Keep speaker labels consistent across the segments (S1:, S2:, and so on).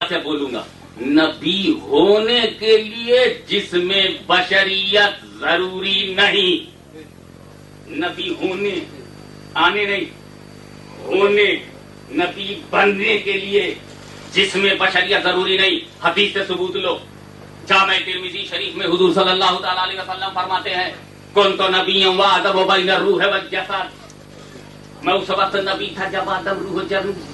S1: से बोलूंगा, नबी होने के लिए जिसमें बशरियत जरूरी नहीं, नबी होने आने नहीं, होने नबी बनने के लिए जिसमें बशरियत जरूरी नहीं। हदीस से सबूत लो। जामे तिर्मिज़ी शरीफ में हुजूर सल्लल्लाहु तआला अलैहि वसल्लम फरमाते हैं, कौन तो नबी व आदम बैन रूह व जसद, मैं उस वक्त नबी था जब आदम रूह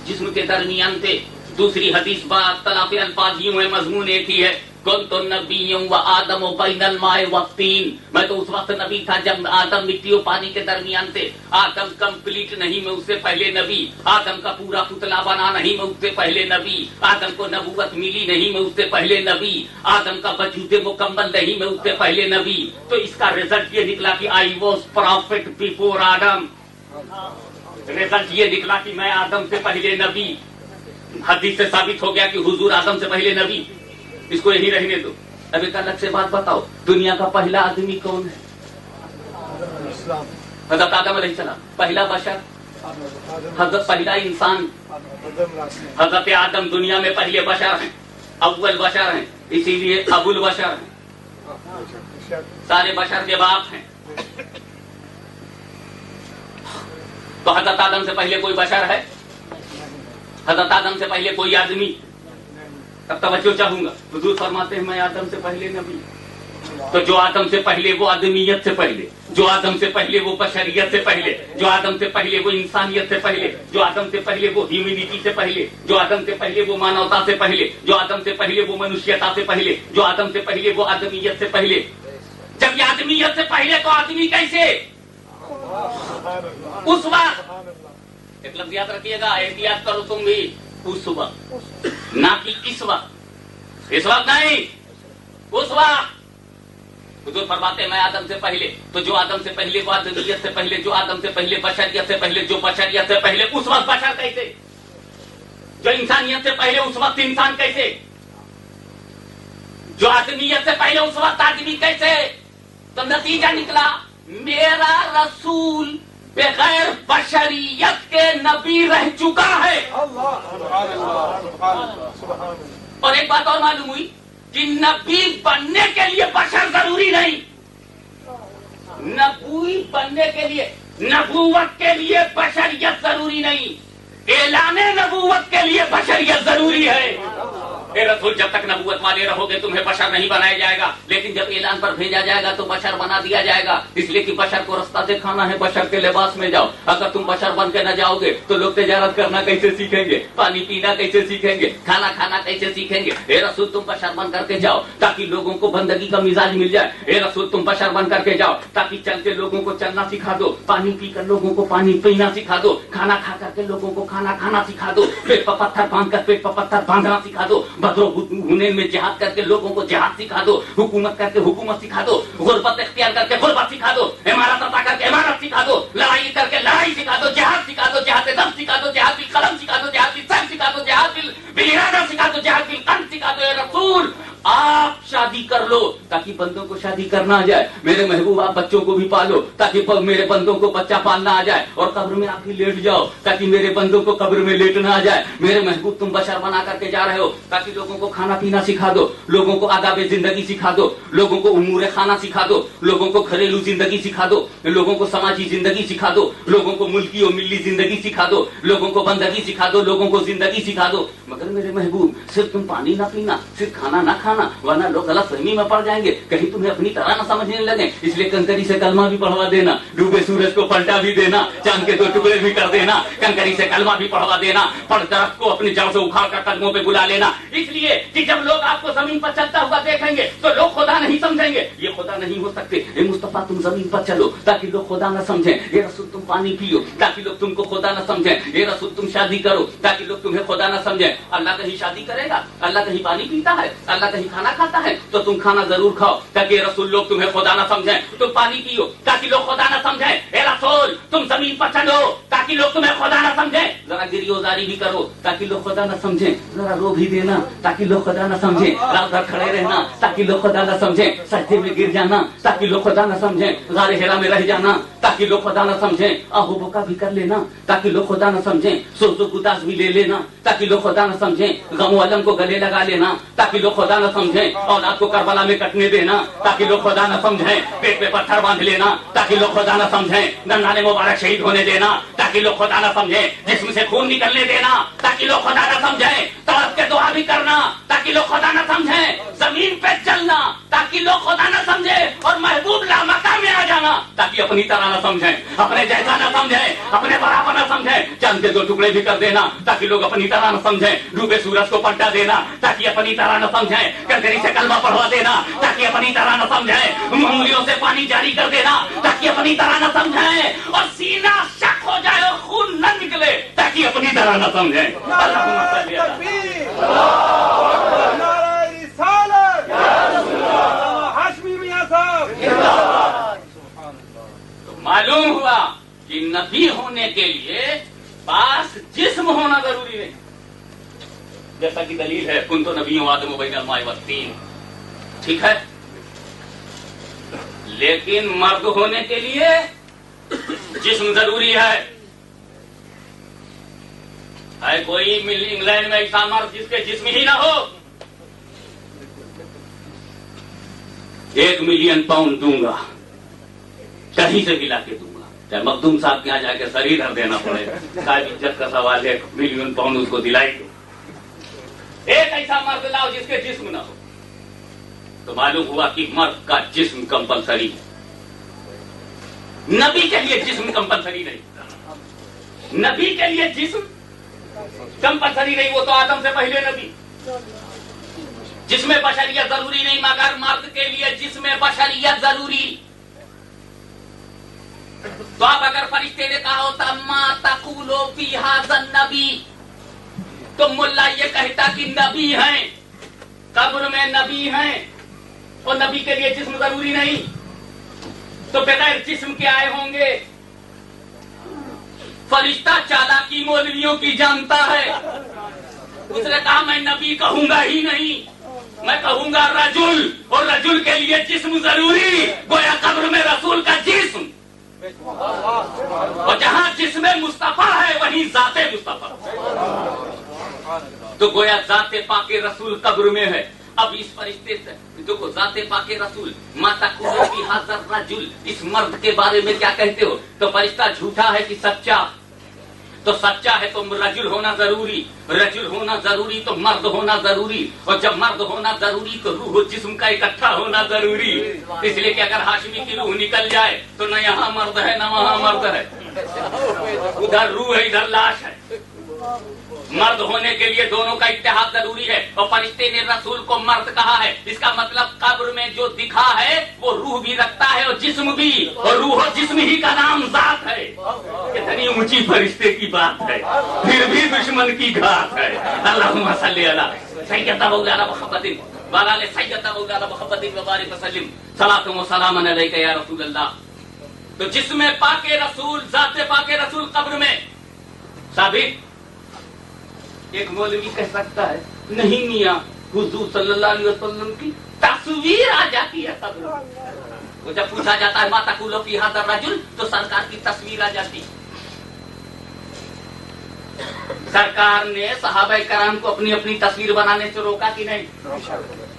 S1: जिस्म के दरमियान थे। दूसरी हदीस बात तलाफे अल्फाज यूं है, मजमून एक ही है, कौन तो नबी व आदम बैनल माए व तीन, मैं तो उस वक्त नबी था जब आदम मिट्टी और पानी के दरमियान थे। आदम कंप्लीट नहीं, मैं उससे पहले नबी। आदम का पूरा पुतला बना नहीं, मैं उससे पहले नबी। आदम को नबूवत मिली नहीं, मैं उससे पहले नबी। आदम का वजूद मुकम्मल नहीं, मैं उससे पहले नबी। तो इसका रिजल्ट ये निकला कि I was profit before Adam. Result ये निकला कि मैं आदम से पहले नबी। हदीस से साबित हो गया कि हुजूर आदम से पहले नबी। इसको यही रहने दो। अब एक अलग से बात बताओ, दुनिया का पहला आदमी कौन है? हजरत आदम अलैहिस्सलाम, पहला बशर, हजरत पहला इंसान हजरत आदम दुनिया में पहले बशर हैं, अव्वल बशर हैं, इसीलिए अबुल बशर हैं, सारे बशर के बाप हैं। तो हजरत आदम से पहले कोई बशर है? हजरत आदम से पहले कोई आदमी? तब तवज्जो चाहूंगा। हुजूर फरमाते हैं मैं आदम से पहले नबी। तो जो आदम से पहले वो आदमियत से पहले, जो आदम से पहले वो बशरियत से पहले, जो आदम से पहले वो इंसानियत से पहले, जो आदम से पहले वो ह्यूमैनिटी से पहले, जो आदम से पहले वो मानवता से पहले, जो आदम से पहले वो मनुष्यता से पहले, जो आदम से पहले वो आदमियत से पहले। जब ये आदमियत से पहले तो आदमी कैसे? उस वक्त एक लफ्ज याद रखिएगा, एहतियात करो तुम भी, उस वक्त, ना कि इस वक्त। इस वक्त नहीं, उस वक्त। हुजूर फरमाते हैं मैं आदम से पहले। तो जो आदम से पहले वो आदमियत से पहले, जो आदम से पहले बशरियत से पहले, जो बशरियत से पहले उस वक्त बशर कैसे? जो इंसानियत से पहले उस वक्त इंसान कैसे? जो आदमियत से पहले उस वक्त आदमी कैसे? तो नतीजा निकला, मेरा रसूल बगैर बशरियत के नबी रह चुका है। और एक बात और मालूम हुई कि नबी बनने के लिए बशर जरूरी नहीं। नबी बनने के लिए, नबूवत के लिए बशरियत जरूरी नहीं, ऐलाने नबूवत के लिए बशरियत जरूरी है। रसूल जब तक नबूवत वाले रहोगे तुम्हें बशर नहीं बनाया जाएगा, लेकिन जब ऐलान पर भेजा जाएगा तो बशर बना दिया जाएगा। इसलिए कि बशर को रास्ता दिखाना है, बशर के लिबास में जाओ। अगर तुम बशर बन के न जाओगे तो लोग तिजारत करना कैसे सीखेंगे, पानी पीना कैसे सीखेंगे, खाना खाना कैसे सीखेंगे? ए रसूल तुम बशर बन करके जाओ ताकि लोगों को बंदगी का मिजाज मिल जाए। ए रसूल तुम बशर बन करके जाओ ताकि चलते लोगों को चलना सिखा दो, पानी पीकर लोगों को पानी पीना सिखा दो, खाना खा करके लोगों को खाना खाना सिखा दो, पेट पर पत्थर बांध कर पेट पर पत्थर बांधना सिखा दो, हुनैन में जिहाद करके लोगों को जिहाद सिखा दो, हुकूमत करके हुकूमत सिखा दो, गुर्बत इख्तियार करके गुर्बत सिखा दो, इमारत अता करके इमारत सिखा दो, लड़ाई करके लड़ाई सिखा दो, जिहाद सिखा दो, जिहाद दम सिखा दो, जिहाद बिल कलम सिखा दो, जिहाद बिल सर सिखा दो, जिहाद बिल इरादा सिखा दो, जिहाद बिल कल्ब सिखा दो। रसूल आप शादी कर लो ताकि बंदों को शादी करना आ जाए। मेरे महबूब आप बच्चों को भी पालो ताकि मेरे बंदों को बच्चा पालना आ जाए। और कब्र में आप भी लेट जाओ ताकि मेरे बंदों को कब्र में लेटना आ जाए। मेरे महबूब तुम बशर बना करके जा रहे हो ताकि लोगों को खाना पीना सिखा दो, लोगों को आदाब जिंदगी सिखा दो, लोगों को उमूर खाना सिखा दो, लोगों को घरेलू जिंदगी सिखा दो, लोगों को समाजी जिंदगी सिखा दो, लोगों को मुल्की और मिल्ली जिंदगी सिखा दो, लोगों को बंदगी सिखा दो, लोगों को जिंदगी सिखा दो। मगर मेरे महबूब सिर्फ तुम पानी ना पीना, सिर्फ खाना ना खाना, वरना लोग गलत फहमी में पड़ जाएंगे, कहीं तुम्हें अपनी तरह ना समझने लगे। इसलिए कंकरी से कलमा भी पढ़वा देना, डूबे सूरज को पलटा भी देना, चांद के 2 टुकड़े भी कर देना, कंकरी से कलमा भी पढ़वा देना, पढ़ दरख्त को अपनी जड़ से उखाड़ कर कदमों पे बुला लेना। इसलिए कि जब लोग आपको जमीन पर चलता हुआ देखेंगे तो लोग खुदा नहीं समझेंगे। ये खुदा नहीं हो सकते। ए मुस्तफा तुम जमीन पर चलो ताकि लोग खुदा न समझें। ये रसूल तुम पानी पियो ताकि लोग तुमको खुदा न समझें। ये रसूल तुम शादी करो ताकि लोग तुम्हें खुदा न समझें। अल्लाह कहीं शादी करेगा? अल्लाह कहीं पानी पीता है? अल्लाह कहीं नहीं खाना खाता है तो तुम खाना जरूर खाओ ताकि रसूल लोग तुम्हें खुदा ना समझें। तुम पानी पियो ताकि लोग खुदा ना समझें। ए रसूल तुम जमीन पर चलो ताकि लोग तुम्हें खुदा ना समझें। जरा गिरियोजारी भी करो ताकि लोग खुदा ना समझें। जरा रो भी देना ताकि लोग खुदा ना समझें। रात भर खड़े रहना ताकि लोग खुदा ना समझें। सजदे में गिर जाना ताकि लोग खुदा ना समझें। गारे हेरा में रह जाना ताकि लोग खुदा ना समझें। आहू बुका भी कर लेना ताकि लोग खुदा ना समझें। सोजो गुदास भी ले लेना ताकि लोग खुदा ना समझें। गम अलम को गले लगा लेना ताकि लोग खुदा ना समझें। औलाद को करबला में कटने देना ताकि लोग खुदा ना समझें। पेट पे पत्थर बांध लेना ताकि लोग खुदा ना समझें। नन्हाने मुबारक शहीद होने देना ताकि लोग खुदा ना समझें। जिस्म से खून निकलने देना ताकि लोग खुदा ना समझें। तड़प के दुआ भी करना ताकि लोग खुदा ना समझें। जमीन पे चलना ताकि लोग खुदा ना समझें। और महबूब ला मकाम में आ जाना ताकि अपनी तरह ना समझें, अपने जैसा ना समझें, अपने बराबर ना समझें। चांद के 2 टुकड़े भी कर देना ताकि लोग अपनी तरह ना समझें। डूबे सूरज को पलटा देना ताकि अपनी तरह ना समझें। कंकरी से कलमा पढ़वा देना ताकि अपनी तरह ना समझें। उंगलियों से पानी जारी कर देना ताकि अपनी तरह ना समझें। और सीना शक हो जाए और खून न निकले ताकि अपनी तरह ना समझें। तो मालूम हुआ कि नबी होने के लिए पास जिस्म होना जरूरी नहीं, जैसा कि दलील है कुन तो नबी आदम बैनल माए वत्तीन, ठीक है। लेकिन मर्द होने के लिए जिस्म जरूरी है कोई इंग्लैंड में ऐसा मर्द जिसके जिस्म ही ना हो, 1 मिलियन पाउंड दूंगा, कहीं से भी लाके दूंगा, चाहे मखदूम साहब के यहाँ जाके शरीर धर देना पड़े, साहब इज्जत का सवाल है, 1 मिलियन पाउंड उसको दिलाई दो। एक ऐसा मर्द लाओ जिसके जिस्म ना हो। तो मालूम हुआ कि मर्द का जिस्म कंपलसरी है, नबी के लिए जिस्म कंपलसरी नहीं। नबी के लिए जिस्म कंपलसरी नहीं, वो तो आदम से पहले नबी। जिसमें बशरियत जरूरी नहीं, मगर मर्द के लिए जिसमें बशरियत जरूरी। तो अब अगर फरिश्ते ने कहा होता मा तक़ूलो फी हाज़न नबी, तो मुल्ला ये कहता कि नबी हैं, कब्र में नबी हैं, और नबी के लिए जिस्म जरूरी नहीं, तो बगैर जिस्म के आए होंगे। फरिश्ता चालाकी मौलवियों की जानता है, उसने कहा मैं नबी कहूंगा ही नहीं, मैं कहूंगा रजुल, और रजुल के लिए जिस्म जरूरी, गोया कब्र में रसूल का जिस्म। और जहां जिस्म मुस्तफा है वहीं जाते मुस्तफा, तो गोया जाते पाके रसूल कब्र में है। अब इस फरिश्ते से देखो, जाते पाके रसूल माता कुलफी हाजर रजुल, इस मर्द के बारे में क्या कहते हो? तो फरिश्ता झूठा है कि सच्चा? तो सच्चा है तो रजुल होना जरूरी, रजुल होना जरूरी तो मर्द होना जरूरी, और जब मर्द होना जरूरी तो रूह जिस्म का इकट्ठा होना जरूरी। इसलिए कि अगर हाशमी की रूह निकल जाए तो न यहाँ मर्द है न वहाँ मर्द है, उधर रूह है इधर लाश है। मर्द होने के लिए दोनों का इत्तेहाद जरूरी है, और फरिश्ते ने रसूल को मर्द कहा है, इसका मतलब कब्र में जो दिखा है वो रूह भी रखता है और जिस्म भी, और रूह और जिस्म ही का नाम जात है। कितनी ऊंची फरिश्ते की बात है, फिर भी दुश्मन की घात है। अल्लाहुम्मा सल्ली अला सय्यदा मौलाना मुहम्मदिन व अला सय्यदा मौलाना मुहम्मदिन व बारिक वसल्लिम सलातु व सलामन अलैका या रसूल अल्लाह। तो जिस्म पाके रसूल, जाते पाके रसूल कब्र में साबित। एक मौलवी कह सकता है नहीं मियां, हुजूर सल्लल्लाहु अलैहि वसल्लम की तस्वीर आ जाती है कब्र में। वो जब पूछा जाता है माता कुलो फी हाज़र रजुल, तो सरकार की तस्वीर आ जाती है। सरकार ने सहाबा कराम को अपनी अपनी तस्वीर बनाने से रोका कि नहीं?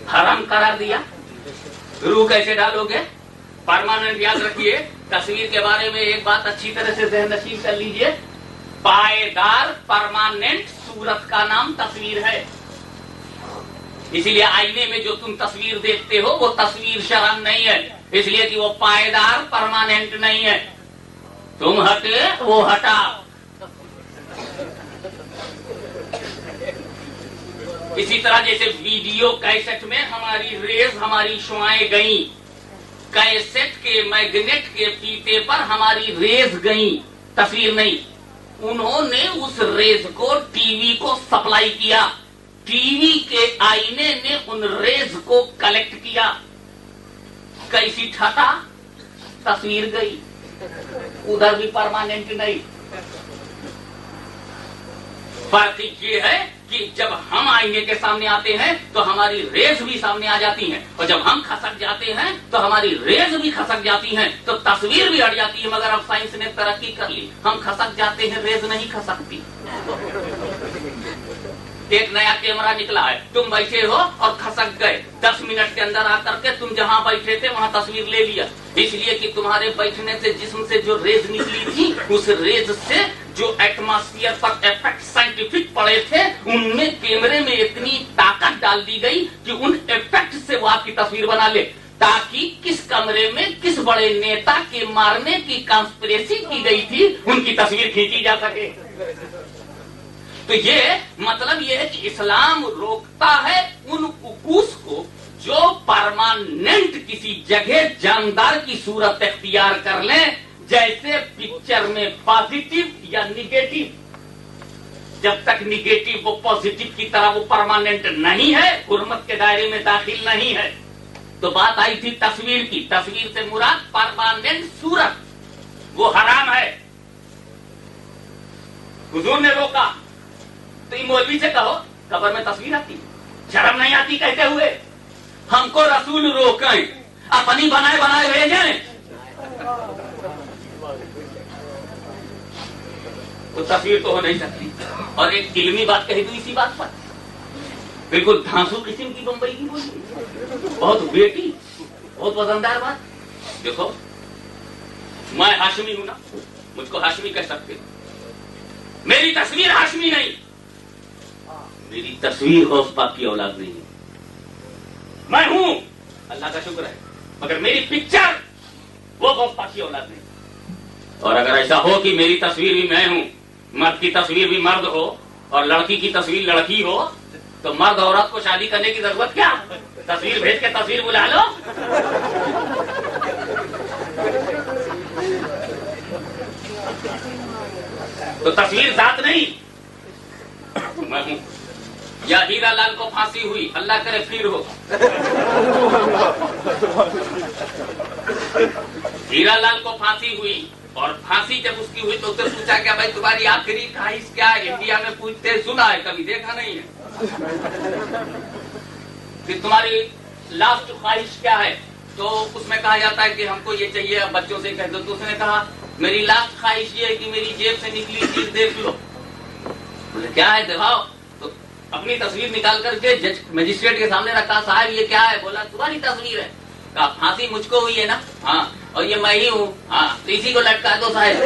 S1: हराम करार दिया। रूह कैसे डालोगे? परमानेंट याद रखिए, तस्वीर के बारे में एक बात अच्छी तरह से ज़हन नशीब कर लीजिए, पायदार परमानेंट सूरत का नाम तस्वीर है। इसलिए आईने में जो तुम तस्वीर देखते हो वो तस्वीर शरम नहीं है, इसलिए कि वो पायदार परमानेंट नहीं है। तुम हटे वो हटा। इसी तरह जैसे वीडियो कैसेट में हमारी रेज, हमारी शुआएं गई, कैसेट के मैग्नेट के फीते पर हमारी रेज गई, तस्वीर नहीं। उन्होंने उस रेज को टीवी को सप्लाई किया, टीवी के आईने ने उन रेज को कलेक्ट किया, कैसी ठटा, तस्वीर गई, उधर भी परमानेंट नहीं। फर्क ये है कि जब हम आईने के सामने आते हैं तो हमारी रेज भी सामने आ जाती हैं, और जब हम खसक जाते हैं तो हमारी रेज भी खसक जाती हैं, तो तस्वीर भी हट जाती है। मगर अब साइंस ने तरक्की कर ली, हम खसक जाते हैं, रेज नहीं खसकती। एक नया कैमरा निकला है, तुम बैठे हो और खसक गए, 10 मिनट के अंदर आकर के तुम जहां बैठे थे वहां तस्वीर ले लिया, इसलिए कि तुम्हारे बैठने से जिस्म से जो रेज निकली थी, उस रेज से जो एटमॉस्फेयर पर इफेक्ट साइंटिफिक पड़े थे, उनमें कैमरे में इतनी ताकत डाल दी गई कि उन इफेक्ट से वो आपकी तस्वीर बना ले, ताकि किस कमरे में किस बड़े नेता के मारने की कॉन्स्पिरेसी की गई थी, उनकी तस्वीर खींची जा सके। तो ये मतलब ये है कि इस्लाम रोकता है उन उकूस को जो परमानेंट किसी जगह जानदार की सूरत इख्तियार कर ले, जैसे पिक्चर में पॉजिटिव या निगेटिव। जब तक निगेटिव वो पॉजिटिव की तरह वो परमानेंट नहीं है, हुर्मत के दायरे में दाखिल नहीं है। तो बात आई थी तस्वीर की, तस्वीर से मुराद परमानेंट सूरत, वो हराम है, हुजूर ने रोका। तो मौलवी से कहो कब्र में तस्वीर आती, शर्म नहीं आती कहते हुए? हमको रसूल रोकें, अपनी बनाए बनाए भेजें, तो तस्वीर तो हो नहीं सकती। और एक इल्मी बात कही दूं इसी बात पर, बिल्कुल धांसू किस्म की बम्बई की बोली, बहुत बेटी, बहुत वजनदार बात। देखो मैं हाशमी हूं ना, मुझको हाशमी कह सकते, मेरी तस्वीर हाशमी नहीं, मेरी तस्वीर गौस पाक की औलाद नहीं है। मैं हूं, अल्लाह का शुक्र है, मगर मेरी पिक्चर वो गौस पाक की औलाद नहीं। और अगर ऐसा हो कि मेरी तस्वीर भी मैं हूं, मर्द की तस्वीर भी मर्द हो और लड़की की तस्वीर लड़की हो, तो मर्द औरत को शादी करने की जरूरत क्या? तस्वीर भेज के तस्वीर बुला लो। तो तस्वीर जात नहीं, मैं हूं। या हीरा लाल को फांसी हुई, अल्लाह करे फिर हो। हीरा लाल को फांसी हुई, और फांसी जब उसकी हुई तो उससे पूछा क्या भाई तुम्हारी आखिरी ख्वाहिश क्या है? इंडिया में पूछते सुना है, कभी देखा नहीं है कि तुम्हारी लास्ट ख्वाहिश क्या है। तो उसमें कहा जाता है कि हमको ये चाहिए, अब बच्चों से कह दो। तो उसने कहा मेरी लास्ट ख्वाहिश ये है कि मेरी जेब से निकली चीज देख लो। बोले क्या है दिखाओ। तो अपनी तस्वीर निकाल करके जज मजिस्ट्रेट के सामने रखा, साहब ये क्या है? बोला तुम्हारी तस्वीर है। कहा फांसी मुझको हुई है ना? हाँ, और ये मैं ही हूँ। हाँ, तो इसी को लटका दो साहब।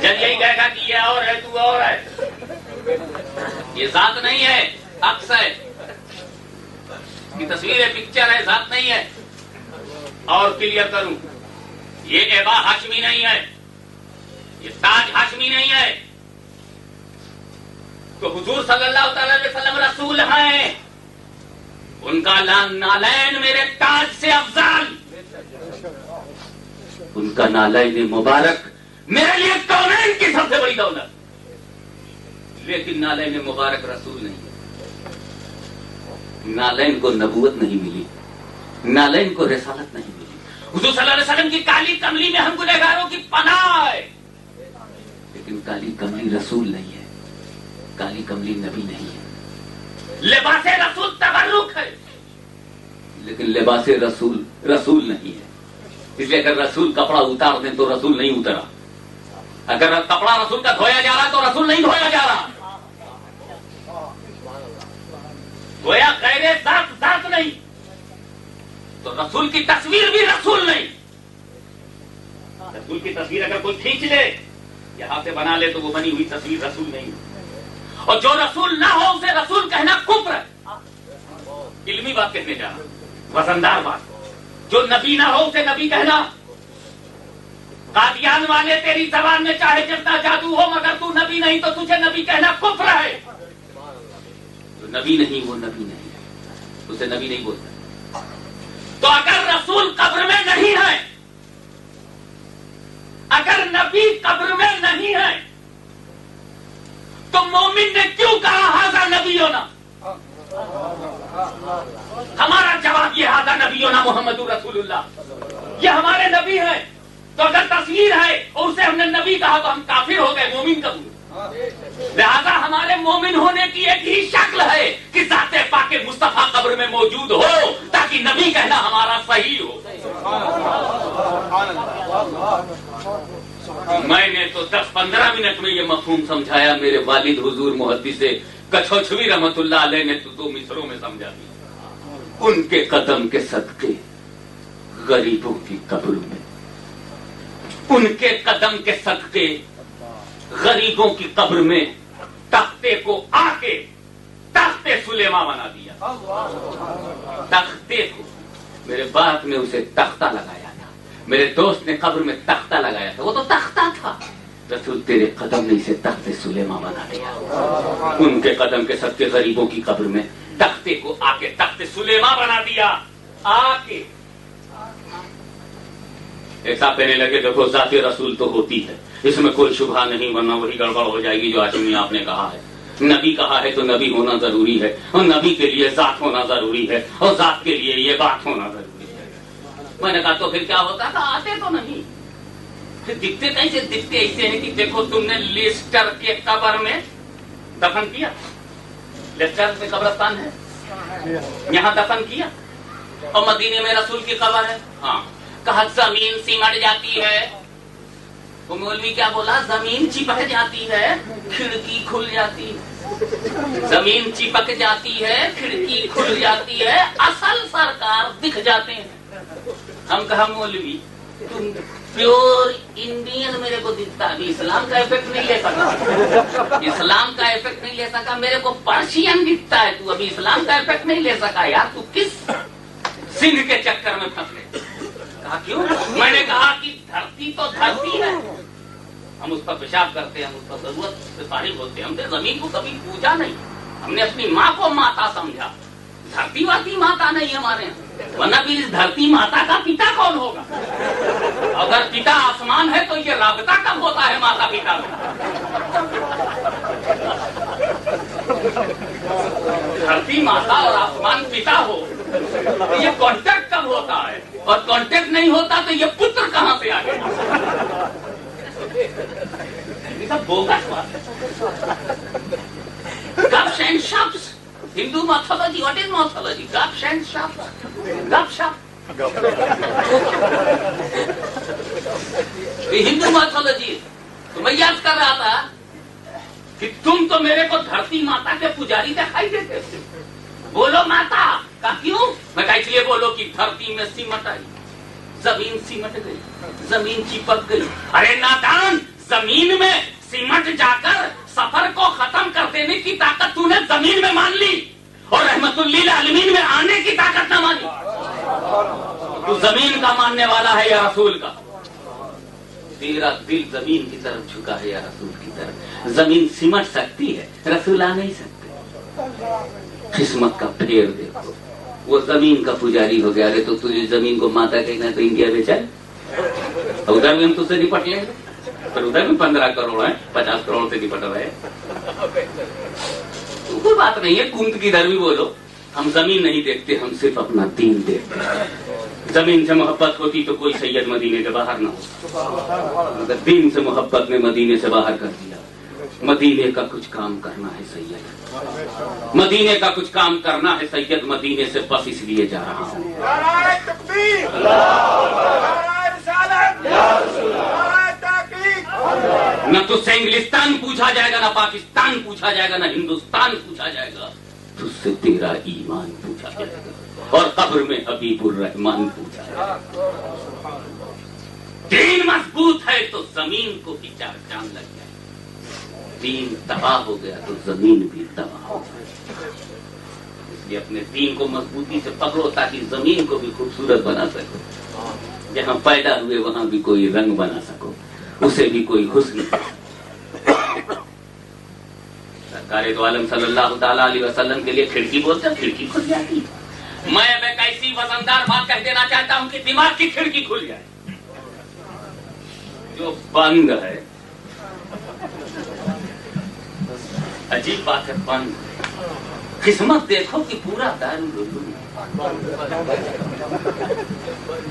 S1: जब यही कहेगा कि ये और है तू और है, ये जात नहीं है, अक्स है, की तस्वीर है, पिक्चर है, जात नहीं है। और क्लियर करूं, ये एबा हाशमी नहीं है, ये ताज हाशमी नहीं है। तो हुजूर सल्लल्लाहु अलैहि वसल्लम रसूल हैं, उनका नालैन मेरे ताज से अफजाल, उनका नालैन मुबारक मेरे लिए कौनैन की सबसे बड़ी दौलत। लेकिन नालैन मुबारक रसूल नहीं है, नालैन को नबूवत नहीं मिली, नालैन को रिसालत नहीं मिली। हुजूर सल्लल्लाहु अलैहि वसल्लम की काली कमली में हम गुनहगारों की पनाह है, लेकिन काली कमली रसूल नहीं है, काली कमली नबी नहीं है। लिबासे रसूल तबर्रुक है, लेकिन लिबासे रसूल रसूल नहीं है। इसलिए अगर रसूल कपड़ा उतार दें तो रसूल नहीं उतरा, अगर कपड़ा रसूल का धोया जा रहा तो रसूल नहीं धोया जा रहा। गोया गैरे जात जात नहीं, तो रसूल की तस्वीर भी रसूल नहीं। रसूल की तस्वीर अगर कोई खींच ले, यहां से बना ले, तो वो बनी हुई तस्वीर रसूल नहीं। और जो रसूल ना हो उसे रसूल कहना कुफ्र है। इल्मी बात कहने जा रहा, वजनदार बात। जो नबी ना हो उसे नबी कहना। कादियान वाले तेरी जबान में चाहे जितना जादू हो, मगर तू नबी नहीं तो तुझे नबी कहना कुफ्र है। जो नबी नहीं वो नबी नहीं है, उसे नबी नहीं बोलता। तो अगर रसूल कब्र में नहीं है, अगर नबी कब्र में नहीं है, तो मोमिन ने क्यों कहा हाज़ा नबी मोहम्मद रसूलुल्लाह। ये हमारे नबी है। तो अगर तस्वीर है और उसे हमने नबी कहा तो हम काफिर हो गए, मोमिन कब हुए? लिहाजा हमारे मोमिन होने की एक ही शक्ल है कि ज़ाते पाके मुस्तफा कब्र में मौजूद हो, ताकि नबी कहना हमारा सही हो। मैंने तो 10-15 मिनट में ये मफहूम समझाया। मेरे वालिद हुजूर मुहद्दिस कछोछवी रहमतुल्लाह अलैह ने तो 2 मिसरों में समझा दिया। उनके कदम के सदके गरीबों की कब्र में, उनके कदम के सदके गरीबों की कब्र में तख्ते को आके तख्ते सुलेमा बना दिया। तख्ते को, मेरे बाप ने उसे तख्ता लगाया था, मेरे दोस्त ने कब्र में तख्ता लगाया था, वो तो तख्ता था। रसूल तेरे कदम ने इसे तख्ते सुलेमा बना दिया। उनके कदम के सदके गरीबों की कब्र में तख्ते को आके तख्ते सुलेमा बना दिया। आके ऐसा कहने लगे, देखो ज़ाते रसूल तो होती है, इसमें कोई शुबहा नहीं, वरना वही गड़बड़ हो जाएगी जो हाशिमी आपने कहा है। नबी कहा है तो नबी होना जरूरी है, और नबी के लिए जात होना जरूरी है, और जात के लिए ये बात होना जरूरी है। मैंने कहा तो फिर क्या होता था? आते तो नहीं, फिर दिखते कैसे? दिखते ऐसे हैं कि देखो तुमने लेस्टर के कब्र में दफन किया, लेस्टर में कब्रस्तान है, यहाँ दफन किया, और मदीने में रसूल की कब्र है। हाँ, कहा जमीन सिमट जाती है, वो मौलवी क्या बोला? जमीन चिपक जाती है, खिड़की खुल जाती है। जमीन चिपक जाती है, खिड़की खुल जाती है, असल सरकार दिख जाते हैं। हम कहा मौलवी तुम प्योर इंडियन मेरे को दिखता, अभी इस्लाम का इफेक्ट नहीं ले सका, इस्लाम का इफेक्ट नहीं ले सका। मेरे को पर्शियन दिखता है, तू अभी इस्लाम का इफेक्ट नहीं ले सका। यार तू किस सिंह के चक्कर में फंस गए? कहा क्यों? मैंने कहा कि धरती तो धरती है, हम उस पर पेशाब करते हैं, हम उस पर जरूरत से फारिग होते हैं। हमने जमीन को कभी पूजा नहीं, हमने अपनी माँ को माता समझा। धरती वाती माता नहीं हमारे यहाँ, वरना भी इस धरती माता का पिता कौन होगा? अगर पिता आसमान है तो ये राबता कब होता है माता पिता में? धरती माता और आसमान पिता हो तो ये कांटेक्ट कब होता है? और कांटेक्ट नहीं होता तो ये पुत्र कहाँ से आ गया? सब बोगस बात है। Gups and shups, Hindu mythology. What is mythology? Gups and shups, गपशप। हिंदू मैथोलॉजी। तो मैं याद कर रहा था कि तुम तो मेरे को धरती माता के पुजारी दिखाई देते थे। बोलो माता का क्यों? मैं कहा इसलिए बोलो कि धरती में सिमट आई, जमीन सिमट गई, जमीन चिपक गई। अरे नादान, जमीन में सिमट जाकर सफर को खत्म कर देने की ताकत तूने जमीन में मान ली, और रहमतुल्लिल आलमीन में आने की ताकत न मानी। तू जमीन का मानने वाला है या रसूल का? तेरा दिल जमीन की तरफ झुका है या रसूल की तरफ? जमीन सिमट सकती है, रसूल आ नहीं सकते। किस्मत का फेर देखो, वो जमीन का पुजारी हो गया। अरे तो तुझे जमीन को माता कहना तो इंडिया में चल, उधर भी हम तुझसे निपट लेंगे, पर उधर भी 15 करोड़ है, 50 करोड़ से निपट रहे। तो कोई बात नहीं है, कुंत की इधर भी बोलो। हम जमीन नहीं देखते, हम सिर्फ अपना दीन देखते हैं। जमीन से मोहब्बत होती तो कोई सैयद मदीने के बाहर ना हो, अगर दीन से मोहब्बत ने मदीने से बाहर कर दिया। मदीने का कुछ काम करना है सैयद, मदीने का कुछ काम करना है सैयद, मदीने से बस इसलिए जा रहा हूँ। न तुझसे इंग्लिस्तान पूछा जाएगा, न पाकिस्तान पूछा जाएगा, न हिंदुस्तान पूछा जाएगा, तुझसे तेरा ईमान पूछा जाएगा, और कब्र में हबीबुर रहमान पूछा जाएगा। दीन मजबूत है तो जमीन को भी चार चांद लग जाए, दीन तबाह हो गया तो जमीन भी तबाह हो जाए। इसलिए अपने दीन को मजबूती से पकड़ो ताकि जमीन को भी खूबसूरत बना सको। जहाँ पैदा हुए वहां भी कोई रंग बना सको, उसे भी कोई हुस्न। सरकारे दो आलम सल्लल्लाहु ताला अलैहि वसल्लम के लिए खिड़की बोलते, खिड़की खुल जाती। मैं एक ऐसी वजनदार बात कह देना चाहता हूं कि दिमाग की खिड़की खुल जाए। जो बंद है, अजीब बात है, बंद किस्मत देखो कि पूरा दारुल उलूम।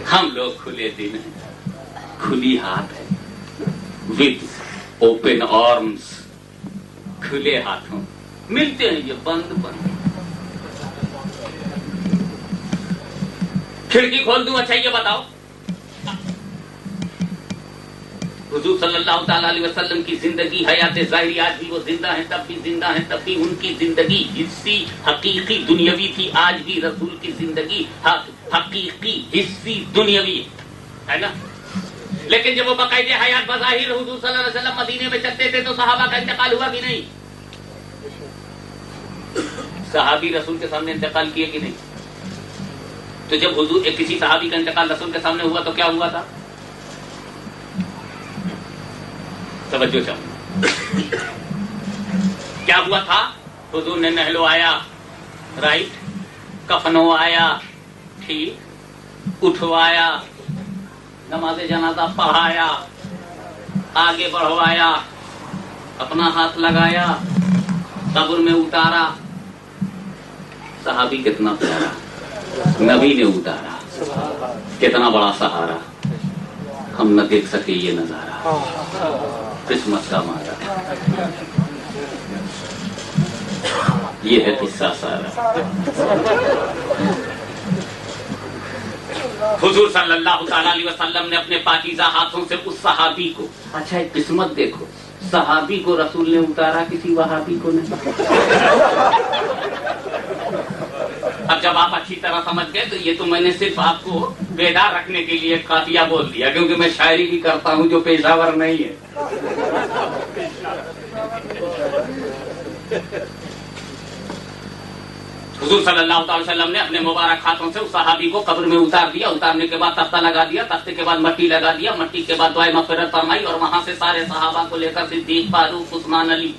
S1: हम लोग खुले दिन हैं, खुली हाथ है, विद ओपन आर्म्स, खुले हाथों मिलते हैं। ये बंद बंद खिड़की खोल दूं? अच्छा ये बताओ, हुजूर सल्लल्लाहु ताला अलैहि वसल्लम की जिंदगी हयात ज़ाहिरी, आज भी वो जिंदा है, तब भी जिंदा है, तब भी उनकी जिंदगी हिस्सी हकीकी दुनियावी थी। आज भी रसूल की जिंदगी हकीकी हिस्सी दुनियावी है ना। लेकिन जब वो बाकायदे हयात बज़ाहिर हुजूर सल्लल्लाहु अलैहि वसल्लम मदीने में चलते थे तो सहाबा का इंतकाल हुआ कि नहीं? सहाबी रसूल के सामने इंतकाल किए कि नहीं? तो जब हुजूर किसी सहाबी का इंतकाल रसूल के सामने हुआ तो क्या हुआ था? तवज्जो चाहिए। क्या हुआ था? हुजूर ने नहलवाया, राइट, कफनवाया, ठीक, उठवाया, नमाज़े जनाजा पढ़ाया, आगे बढ़वाया, अपना हाथ लगाया, कब्र में उतारा। सहाबी कितना प्यारा, नबी ने उतारा, कितना बड़ा सहारा। हम न देख सके ये नजारा, किस्मत का मारा। ये है किस्सा सारा। हुजूर सल्लल्लाहु ताला अलैहि वसल्लम ने अपने पाकीज़ा हाथों से उस सहाबी को, अच्छा एक किस्मत देखो, सहाबी को रसूल ने उतारा, किसी वहाबी को नहीं। अब जब आप अच्छी तरह समझ गए तो ये तो मैंने सिर्फ आपको बेदार रखने के लिए काफिया बोल दिया, क्योंकि मैं शायरी भी करता हूं जो पेशावर नहीं है। हुजूर सल्लल्लाहु अलैहि वसल्लम ने अपने मुबारक हाथों से उस सहाबी को कब्र में उतार दिया। उतारने के बाद तख्ता लगा दिया, तख्ते के बाद मट्टी लगा दिया, मट्टी के बाद दुआए मग़फ़िरत फरमाई और वहां से सारे सहाबा को लेकर सिद्दीक, फारूक, उस्मान, अली,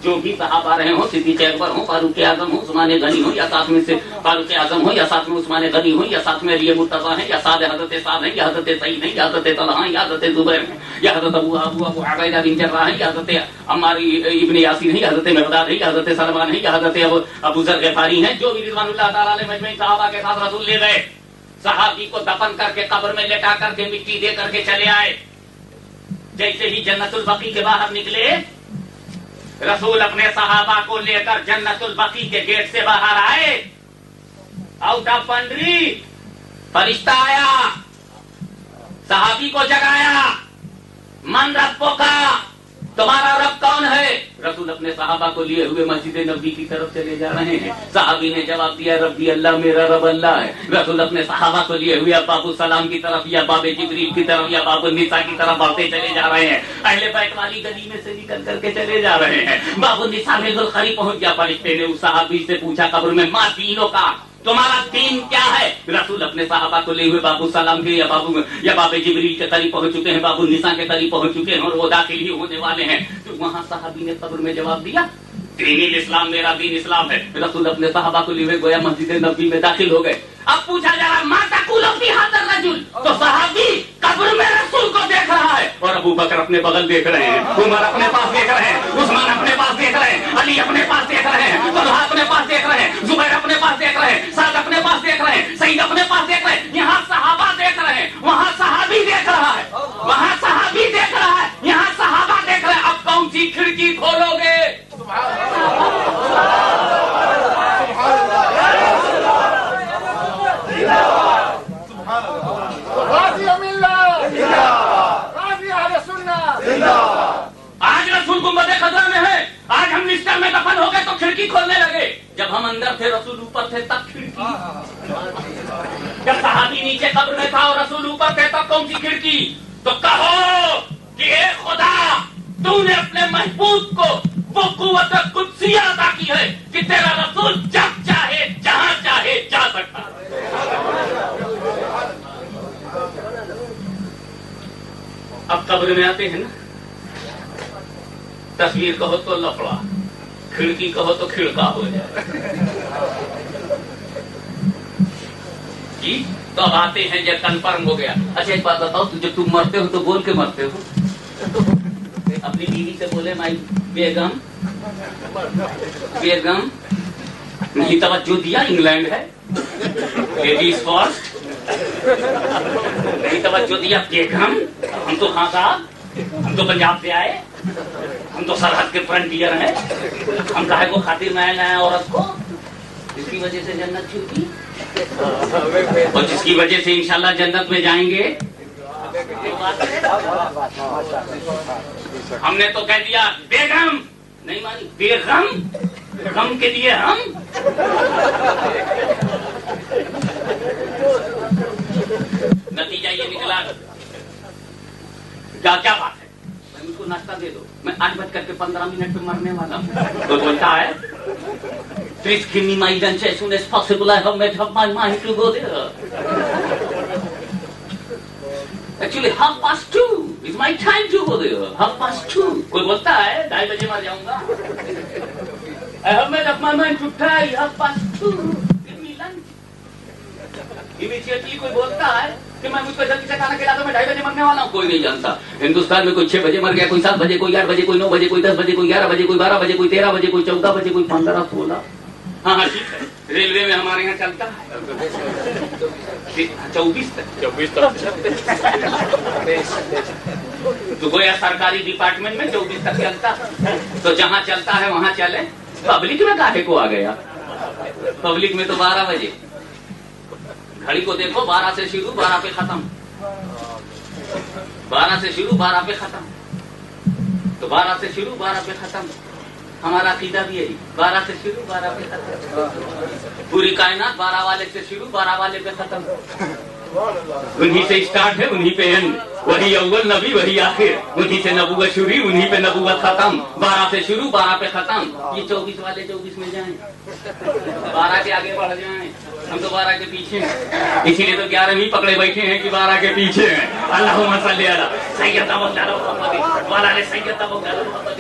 S1: जो भी सहाबा रहे हो, सिद्दीक़ अकबर हो, फारूक आज़म हो, उस्मान गनी हो, या साथ में से फारूक आज़म हो, या साथ में उस्मान गनी हो, या साथ में अली मुर्तज़ा है, या साथ हज़रत साद है, या हज़रत सईद है, या हज़रत तलहा है, या हज़रत ज़ुबैर है, या हज़रत अबू उबैदा बिन जर्राह है, या हज़रत अम्मार इब्न यासिर है, या हज़रत मिक़दाद है, या हज़रत सलमान है, या हज़रत अबू ज़र ग़िफ़ारी है, जो भी रिज़वानुल्लाह तआला अलैहि मजमईन सहाबा के साथ रसूल ले गए। सहाबी को दफन करके कब्र में लेटा करके मिट्टी दे करके चले आए। जैसे ही जन्नतुल बकी के बाहर निकले, रसूल अपने सहाबा को लेकर जन्नतुल बकी के गेट से बाहर आए। आउट ऑफ पंडरी फरिश्ता आया, सहाबी को जगाया, मन रब्बो का, तुम्हारा रब कौन है? रसूल अपने सहाबा को लिए हुए मस्जिद नबी की तरफ चले जा रहे हैं। सहाबी ने जवाब दिया, रब्बी अल्लाह, मेरा रब अल्लाह है। रसूल अपने सहाबा को लिए हुए बाबू सलाम की तरफ या बाबे जिब्रील की तरफ या बाबू निसा की तरफ बढ़ते चले जा रहे हैं। अहले बैत वाली गली में से निकल करके चले जा रहे हैं। बाबू निसा में गुलखरी पहुंच गया। फरिश्ते ने उस सहाबी से पूछा कब्र में, माँ दीनों का, तुम्हारा दीन क्या है? रसूल अपने सहाबा को ले हुए बाबू सलाम के या बाबे जिब्रील के करीब पहुंच चुके हैं, बाबू निसा के करीब पहुंच चुके हैं और वो दाखिल ही होने वाले हैं। तो वहां सहाबी ने कब्र में जवाब दिया, दीन इस्लाम, मेरा दीन इस्लाम है। रसूल अपने सहाबा को लिए हुए गोया मस्जिद नबी में दाखिल हो गए। अब पूछा जा रहा, माँ तक़ूलु फ़ी हाज़ा रजुल, तो सहाबी कब्र में रसूल को देख रहा है और अबू बकर अपने बगल देख रहे हैं, उमर अपने पास देख रहे हैं, उस्मान अपने पास देख रहे हैं, अली अपने पास देख रहे हैं, तलहा अपने पास देख रहे हैं, जुबैर अपने पास देख रहे हैं, साद अपने पास देख रहे हैं, सईद अपने पास देख रहे हैं। यहाँ सहाबा देख रहे हैं, वहाँ सहाबी देख रहा है, वहाँ सहाबी देख रहा है, यहाँ सहाबा देख रहे हैं। अब कौन सी खिड़की खोलोगे? आज रसूल गुंबद खज़रा में है, आज हम निस्तर में दफन हो गए तो खिड़की खोलने लगे। जब हम अंदर थे, रसूल ऊपर थे, तब खिड़की। जब सहाबी नीचे कब्र में था और रसूल ऊपर थे, तब कौन सी खिड़की? तो कहो कि हे खुदा, तूने अपने महबूब को वो कुव्वत कुद्सिया अता की है कि तेरा रसूल जब चाहे जहां चाहे जा सकता है। अब कब्र में आते हैं ना, तस्वीर कहो तो लफड़ा, खिड़की कहो तो खिड़का हो जाए जी। तो अब आते हैं जब कन्फर्म हो गया। अच्छा एक बात बताओ, जब तुम मरते हो तो बोल के मरते हो? अपनी बीवी से बोले, माई बेगम, बेगम नहीं तवज्जो दिया, इंग्लैंड है, लेडीज फर्स्ट। नहीं तवज्जो दिया बेगम, हम तो कहाँ साहब, हम तो पंजाब से आए, हम तो सरहद के फ्रंटियर हैं, हम काहे को खातिर में लाए औरत को, जिसकी वजह से जन्नत छूटी और जिसकी वजह से इंशाल्लाह जन्नत में जाएंगे। हमने तो कह दिया बेगम, नहीं मानी बेगम, गम के लिए हम। नतीजा ये निकला, क्या बात है, मैं मुझको नाश्ता दे दो, मैं 8:15 पे मरने वाला हूँ। तो बोलता है Please give me my lunch as soon as possible. I have made up my mind to go there. Actually, 2:30 is my time to go there. 2:30. कोई बोलता है 2:30 बजे मर जाऊंगा। I have made up my mind to die. 2:30. Give me lunch. Immediately कोई बोलता है कि मैं मुझको जल्दी से खाना खिला दो, मैं 2:30 बजे मरने वाला हूँ। कोई नहीं जानता हिंदुस्तान में कोई 6 बजे मर गया, कोई 7 बजे, कोई 8 बजे, कोई 9 बजे, कोई 10 बजे, कोई 11 बजे, कोई 12 बजे, कोई 13 बजे, कोई 14 बजे, कोई 15, 16। हाँ ठीक है, रेलवे में हमारे यहाँ चलता है 24 तक। तो गोया सरकारी डिपार्टमेंट में 24 तक चलता, तो जहाँ चलता है वहाँ चले। पब्लिक में काहे को आ गया, पब्लिक में तो 12 बजे। घड़ी को देखो, 12 से शुरू 12 पे खत्म, 12 से शुरू 12 पे खत्म, तो 12 से शुरू 12 पे खत्म। हमारा अकीदा भी यही, 12 से शुरू 12 पे खत्म। पूरी कायनात 12 वाले से शुरू 12 वाले पे खत्म। उन्हीं से स्टार्ट है, उन्हीं पे एंड, वही अव्वल नबी वही आखिर, उन्हीं से नबूवत शुरू, उन्हीं पे नबूवत खत्म। 12 से शुरू 12 पे खत्म। ये 24 वाले 24 में जाएं, 12 के आगे बढ़ जाएं, हम तो 12 के पीछे हैं। इसीलिए तो 11वीं पकड़े बैठे हैं कि 12 के पीछे हैं। अल्लाहुम्मा सल्ली अला सय्यदना मुहम्मद व अला सय्यदना मुहम्मद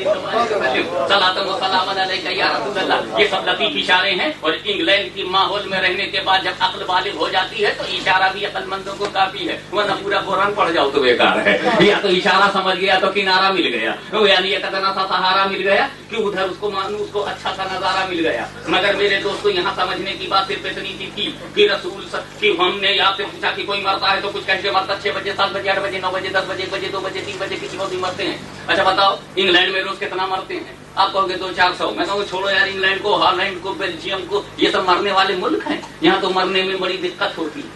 S1: सलातन व सलामन अलैका या रसूल अल्लाह। ये सब लतीफ इशारे हैं। और इंग्लैंड की माहौल में रहने के बाद जब अक्ल बालिग हो जाती है तो इशारा भी अक्लमंदों को काफी है, वरना पूरा कुरान पढ़ जाओ तो बेकार है। या तो इशारा समझ गया तो किनारा मिल गया, यानी एक इतना सा सहारा मिल गया कि उधर उसको मानू, उसको अच्छा सा नजारा मिल गया। मगर मेरे दोस्तों, यहाँ समझने की बात सिर्फ इतनी थी कि रसूल कि हमने आपसे पूछा कि कोई मरता है तो कुछ कैसे मरता, 6 बजे, 7 बजे, 8 बजे, 9 बजे, 10 बजे, 1 बजे, 2 बजे, 3 बजे, किसी को भी मरते हैं। अच्छा बताओ इंग्लैंड में रोज कितना मरते हैं? आप कहोगे 200-400। मैं कहूँ छोड़ो यार, इंग्लैंड को, हॉलैंड को, बेल्जियम को, ये सब मरने वाले मुल्क हैं। यहाँ तो मरने में बड़ी दिक्कत होती है,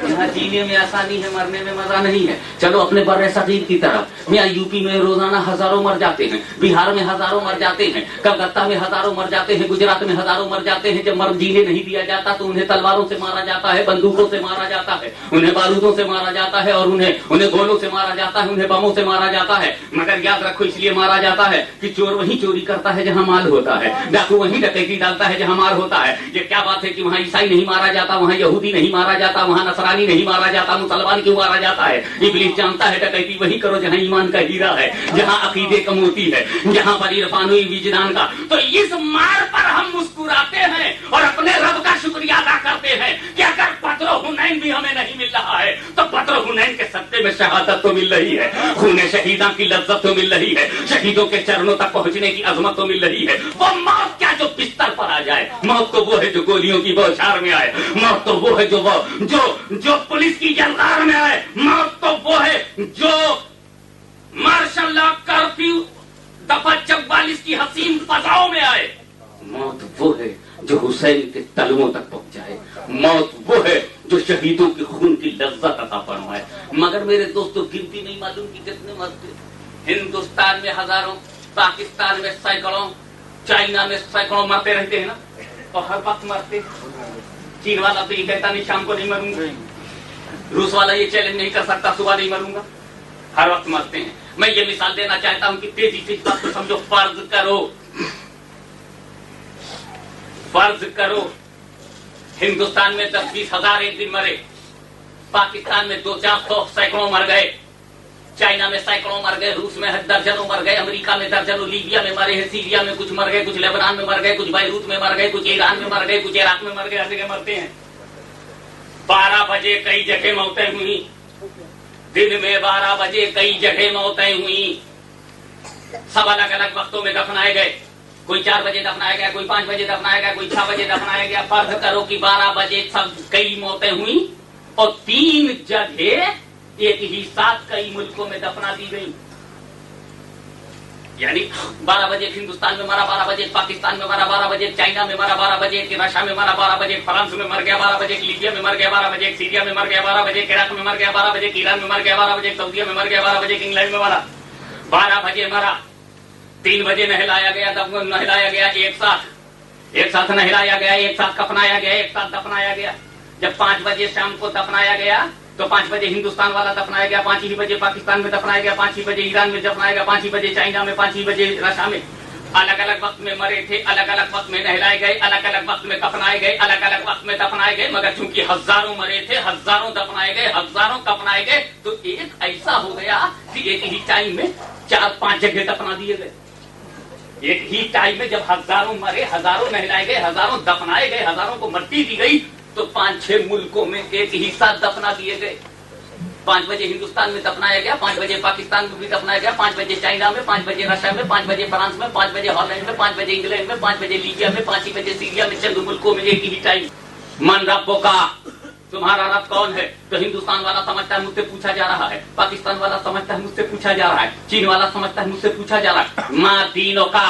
S1: यहाँ जीने में आसानी है, मरने में मजा नहीं है। चलो अपने बर्रे सगीर की तरफ, यहाँ यूपी में रोजाना हजारों मर जाते हैं, बिहार में हजारों मर जाते हैं, कलकत्ता में हजारों मर जाते हैं, गुजरात में हजारों मर जाते हैं। जब मर जीने नहीं दिया जाता तो उन्हें तलवारों से मारा जाता है, बंदूकों से मारा जाता है, उन्हें बारूदों से मारा जाता है, और उन्हें गोलों से मारा जाता है, उन्हें बमों से मारा जाता है। मगर याद रखो, इसलिए मारा जाता है कि चोर वहीं चोरी करता है जहाँ माल होता है, डाकू वहीं डकैती डालता है जहाँ माल होता है। ये क्या बात है कि वहाँ ईसाई नहीं मारा जाता, वहाँ यहूदी नहीं मारा जाता, वहाँ नसरानी नहीं मारा जाता, मुसलमान क्यों मारा जाता है? इब्लीस जानता है डकैती वही करो जहाँ ईमान का हीरा है, जहाँ अकीदे का मोती है, जहाँ पर इरफान हुई विजदान का। तो इस मार पर हम मुस्कुराते हैं और अपने रब का शुक्रिया अदा करते हैं कि अगर बद्र हुनैन भी हमें नहीं मिल रहा है तो बद्र हुनैन के सत्ते में शहादत तो मिल रही है, खूने शहीदा की लज्जत तो मिल रही है, शहीदों के चरणों तक पहुंचने की अजमत तो मिल रही है। वो मौत क्या जो बिस्तर पर आ जाए, मौत तो वो है जो गोलियों की बौछार में आए, मौत तो वो है जो पुलिस की जलगार में आए, मौत तो वो है जो मार्शल लॉ, कर्फ्यू, दफा 44 की हसीन फजाओं में आए, मौत वो है जो हुसैन के तलवों तक पहुंच जाए, मौत वो है जो शहीदों के खून की लज्जत अता फरमाए। मगर मेरे दोस्तों, गिनती नहीं मालूम कि कितने मरते। हिंदुस्तान में हजारों, पाकिस्तान में सैकड़ों, चाइना में सैकड़ों मरते रहते हैं ना, और हर वक्त मरते। चीन वाला तो ये कहता नहीं शाम को नहीं मरूंगा, रूस वाला ये चैलेंज नहीं कर सकता सुबह नहीं मरूंगा, हर वक्त मरते हैं। मैं ये मिसाल देना चाहता हूं कि तेजी से इस बात को समझो। फर्ज करो हिंदुस्तान में 10-20 हजार एक दिन मरे, पाकिस्तान में 200-400 सैकड़ों मर गए, चाइना में सैकड़ों मर गए, रूस में दर्जनों मर गए, अमेरिका में दर्जनों, लीबिया में मरे हैं, सीरिया में कुछ मर गए, कुछ लेबनान में मर गए, कुछ बैरूत में मर गए, कुछ ईरान में मर गए, कुछ इराक में मर गए, हर जगह मरते हैं। 12 बजे कई जगह मौतें हुई, दिन में 12 बजे कई जगह मौतें हुई, सब अलग अलग वक्तों में दफनाए गए। कोई 4 बजे दफनाया गया, कोई 5 बजे दफनाया गया, कोई 6 बजे दफनाया गया। फर्ज करो कि 12 बजे सब कई मौतें हुई और 3 जगह एक ही साथ कई मुल्कों में दफना दी गई। यानी 12 बजे हिंदुस्तान में मरा, 12 बजे पाकिस्तान में मरा, 12 बजे चाइना में मरा, 12 बजे रशिया में मरा, 12 बजे फ्रांस में मर गया, 12 बजे लीबिया में मर गया, 12 बजे सीरिया में मर गया, 12 बजे इराक में मर गया, 12 बजे ईरान में मर गया, 12 बजे सऊदीया में मर गया, 12 बजे इंग्लैंड में मरा। 12 बजे मरा, 3 बजे नहलाया गया, नहलाया गया, एक साथ नहलाया गया, एक साथ कफनाया गया, एक साथ दफनाया गया। जब 5 बजे शाम को दफनाया गया तो 5 बजे हिंदुस्तान वाला दफनाया गया, 5 ही बजे पाकिस्तान में दफनाया गया, 5 ही बजे ईरान में दफनाया गया, 5 ही बजे चाइना में, 5 ही बजे रशिया में। अलग अलग वक्त में मरे थे, अलग अलग वक्त में नहलाए गए, अलग अलग वक्त में कफनाए गए, अलग अलग वक्त में दफनाए गए। मगर चूंकि हजारों मरे थे, हजारों दफनाए गए, हजारों कफनाए गए, तो एक ऐसा हो गया कि एक ही टाइम में 4-5 जगह दफना दिए गए। एक ही टाइम में जब हजारों मरे, हजारों नहलाए गए, हजारों दफनाए गए, हजारों को मट्टी दी गई, तो 5-6 मुल्कों में एक ही साथ दफना दिए गए। 5 बजे हिंदुस्तान में दफनाया गया, 5 बजे पाकिस्तान में भी दफनाया गया, 5 बजे चाइना में, 5 बजे रशिया में, 5 बजे फ्रांस में, 5 बजे हॉलैंड में, 5 बजे इंग्लैंड में, 5 बजे लीबिया में, 5 ही बजे सीरिया में। चंद मुल्कों में एक ही टाइम। मन रब्बो का, तुम्हारा रब कौन है? तो हिंदुस्तान वाला समझता है मुझसे पूछा जा रहा है, पाकिस्तान वाला समझता है मुझसे पूछा जा रहा है, चीन वाला समझता है मुझसे पूछा जा रहा है। माँ दीनों का,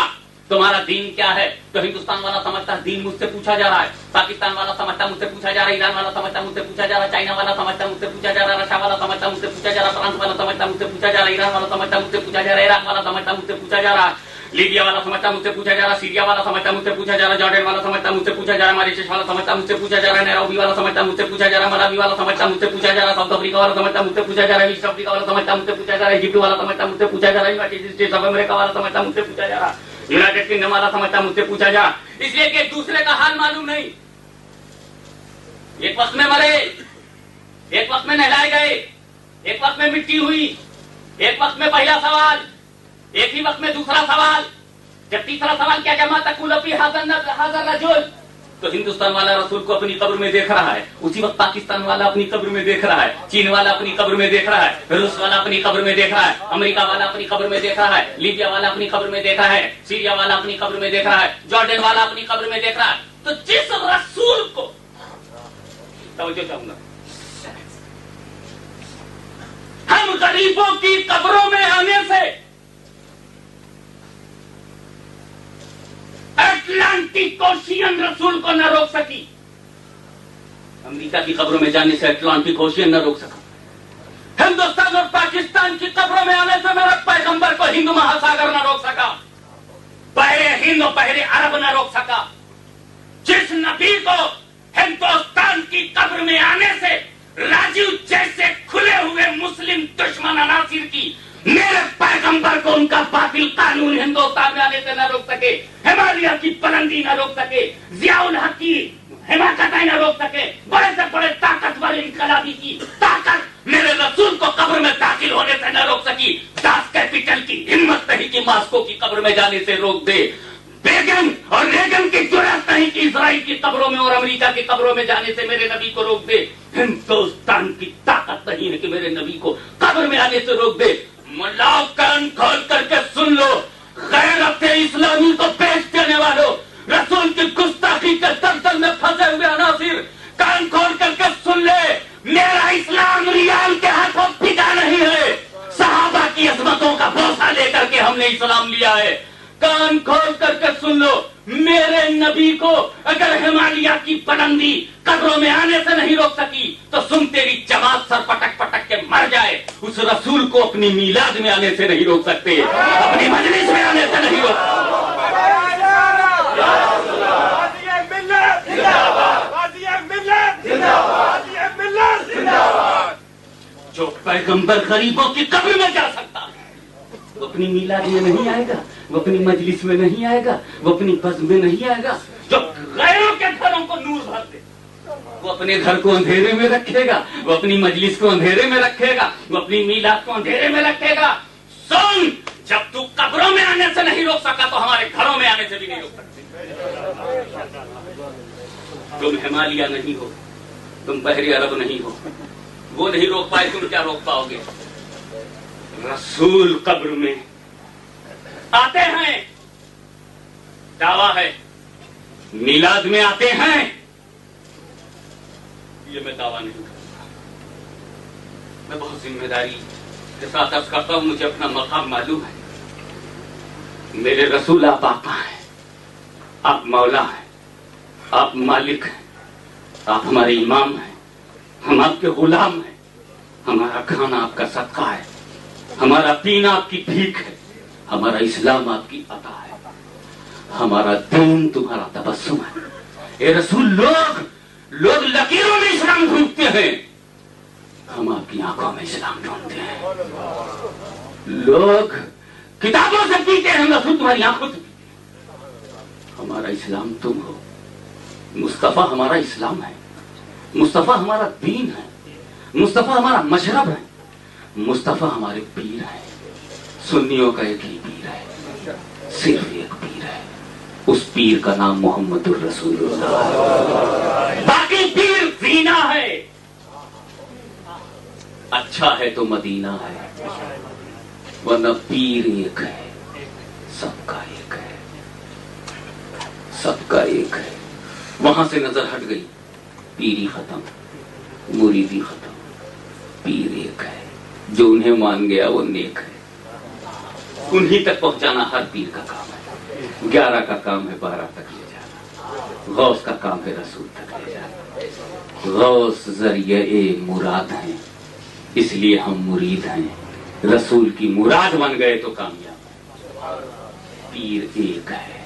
S1: तुम्हारा दीन क्या है? तो हिंदुस्तान वाला समझता है दीन मुझसे पूछा जा रहा है, पाकिस्तान वाला समझता मुझसे पूछा जा रहा है, ईरान वाला समझता मुझसे पूछा जा रहा है, चाइना वाला समझता मुझसे पूछा जा रहा है, रशिया वाला समझता मुझसे पूछा जा रहा है, फ्रांस वाला समझता मुझसे पूछा जा रहा है, ईरान वाला समझता मुझसे पूछा जा रहा है, इराक वाला समझता मुझसे पूछा जा रहा है, लीबिया वाला समझता मुझसे पूछा जा रहा है, सीरिया वाला समझता मुझसे पूछा जा रहा है, जॉर्डन वाला समझता मुझसे पूछा जा रहा है, मॉरिशस वाला समझता मुझसे पूछा जा रहा है, नैरोबी वाला समझता मुझसे पूछा जा रहा है, मलावी वाला समझता मुझसे पूछा जा रहा है, साउथ अफ्रीका वाला समझता मुझसे पूछा जा रहा है, ईस्ट अफ्रीका वाला समझता मुझसे पूछा जा रहा है, इजिप्ट वाला समझता मुझसे पूछा जा रहा है, यूनाइटेड स्टेट्स ऑफ अमेरिका वाला समझता मुझसे पूछा जा रहा है, यूनाइटेड किंगडम वाला समझता मुझसे पूछा जा रहा। इसलिए कि एक दूसरे का हाल मालूम नहीं। एक वक्त में मरे, एक वक्त में नहलाए गए, एक वक्त में मिट्टी हुई, एक वक्त में पहला सवाल, एक ही वक्त में दूसरा सवाल, जब तीसरा सवाल क्या जमा तकुलफी हाज़र रजुल, तो हिंदुस्तान वाला रसूल को अपनी कब्र में देख रहा है, उसी वक्त पाकिस्तान वाला अपनी कब्र में देख रहा है, चीन वाला अपनी कब्र में देख रहा है, रूस वाला अपनी कब्र में देख रहा है, अमेरिका वाला अपनी कब्र में देख रहा है, लीबिया वाला अपनी कब्र में देख रहा है, सीरिया वाला अपनी कब्र में देख रहा है, जॉर्डन वाला अपनी कब्र में देख रहा है। तो जिस रसूल को, तवज्जो चाहूंगा, हम गरीबों की कब्रों में आने से अटलांटिक ओशियन रसूल को न रोक सकी, अमेरिका की कब्रों में जाने से अटलांटिक ओशियन न रोक सका, हिंदुस्तान और पाकिस्तान की कब्रों में आने से मेरे पैगंबर को हिंदू महासागर न रोक सका, पहले हिंद और पहले अरब न रोक सका। जिस नबी को हिंदुस्तान की कब्र में आने से राजीव जैसे खुले हुए मुस्लिम दुश्मन अनासिर की मेरे पैगंबर को उनका बातिल कानून हिंदुस्तान में आने से न रोक सके, हिमालय की बुलंदी न रोक सके, जियाउल हक की हिमाकतें न रोक सके, बड़े से बड़े ताकतवर इनकलाबी की ताकत मेरे रसूल को कब्र में दाखिल होने से न रोक सकी। दास कैपिटल की हिम्मत नहीं कि मास्को की कब्र में जाने से रोक दे, बेगम और रेगन की जुर्रत नहीं कि इजराइल की कब्रों में और अमेरिका की कब्रों में जाने से मेरे नबी को रोक दे। हिंदुस्तान की ताकत नहीं है कि मेरे नबी को कब्र में आने से रोक दे। मुल्लाओ कान खोल करके सुन लो, गैरत इस्लामी को पेश करने वालों, रसूल की गुस्ताखी के दलदल में फंसे हुए अनासिर, कान खोल करके सुन ले, मेरा इस्लाम रियाल के हाथों पिता नहीं है, सहाबा की अजमतों का बोसा लेकर के हमने इस्लाम लिया है। कान खोल करके सुन लो, मेरे नबी को अगर हिमालय की बुलंदी कब्रों में आने से नहीं रोक सकी तो सुन तेरी जमात सर पटक पटक के मर जाए, उस रसूल को अपनी मीलाद में आने से नहीं रोक सकते, अपनी मजलिस में आने से नहीं रोक सकते। जो पैगंबर गरीबों की कब्र में जा सकता है वो अपनी मीलाद में नहीं आएगा, वो अपनी मजलिस में नहीं आएगा, वो अपनी बज़्म में नहीं आएगा। जो गैरों के घरों को नूर भर दे वो अपने घर को अंधेरे में रखेगा, वो अपनी मजलिस को अंधेरे में रखेगा, वो अपनी मीलाद को अंधेरे में रखेगा। सुन, जब तू कब्रों में आने से नहीं रोक सका तो हमारे घरों में आने से भी नहीं रोक सकते। तुम हिमालय नहीं हो, तुम बहरी अरब नहीं हो, वो नहीं रोक पाए, तुम क्या रोक पाओगे? रसूल कब्र में आते हैं, दावा है मिलाद में आते हैं, ये मैं दावा नहीं करता। मैं बहुत जिम्मेदारी के साथ अर्ज करता हूं, मुझे अपना मकाम मालूम है। मेरे रसूल आप आका हैं, आप मौला हैं, आप मालिक हैं, आप हमारे इमाम हैं, हम आपके गुलाम हैं। हमारा खाना आपका सदका है, हमारा पीना आपकी भीख है, हमारा इस्लाम आपकी अता है, हमारा दीन तुम्हारा तबस्सुम है। ए रसूल, लोग लकीरों में इस्लाम ढूंढते हैं, हम आपकी आंखों में इस्लाम ढूंढते हैं। लोग किताबों से पीते हैं, रसूल तुम्हारी आंखों से पीते। हमारा इस्लाम तुम हो। मुस्तफा हमारा इस्लाम है, मुस्तफा हमारा दीन है, मुस्तफा हमारा मशरब है, मुस्तफा हमारे पीर है। सुन्नियों का एक ही पीर है, सिर्फ एक पीर है, उस पीर का नाम मोहम्मदुर रसूलुल्लाह है। बाकी पीर जीना है। अच्छा है तो मदीना है, वरना पीर एक है, सबका एक है, सबका एक है। वहां से नजर हट गई, पीरी खत्म, मुरीदी खत्म, पीर एक है। जो उन्हें मान गया वो नेक है। उन्हीं तक पहुंचाना हर पीर का काम है। 11 का काम है 12 तक ले जाना, गौस का काम है रसूल तक ले जाना। गौस जरिए मुराद है, इसलिए हम मुरीद हैं। रसूल की मुराद बन गए तो कामयाब। पीर एक है।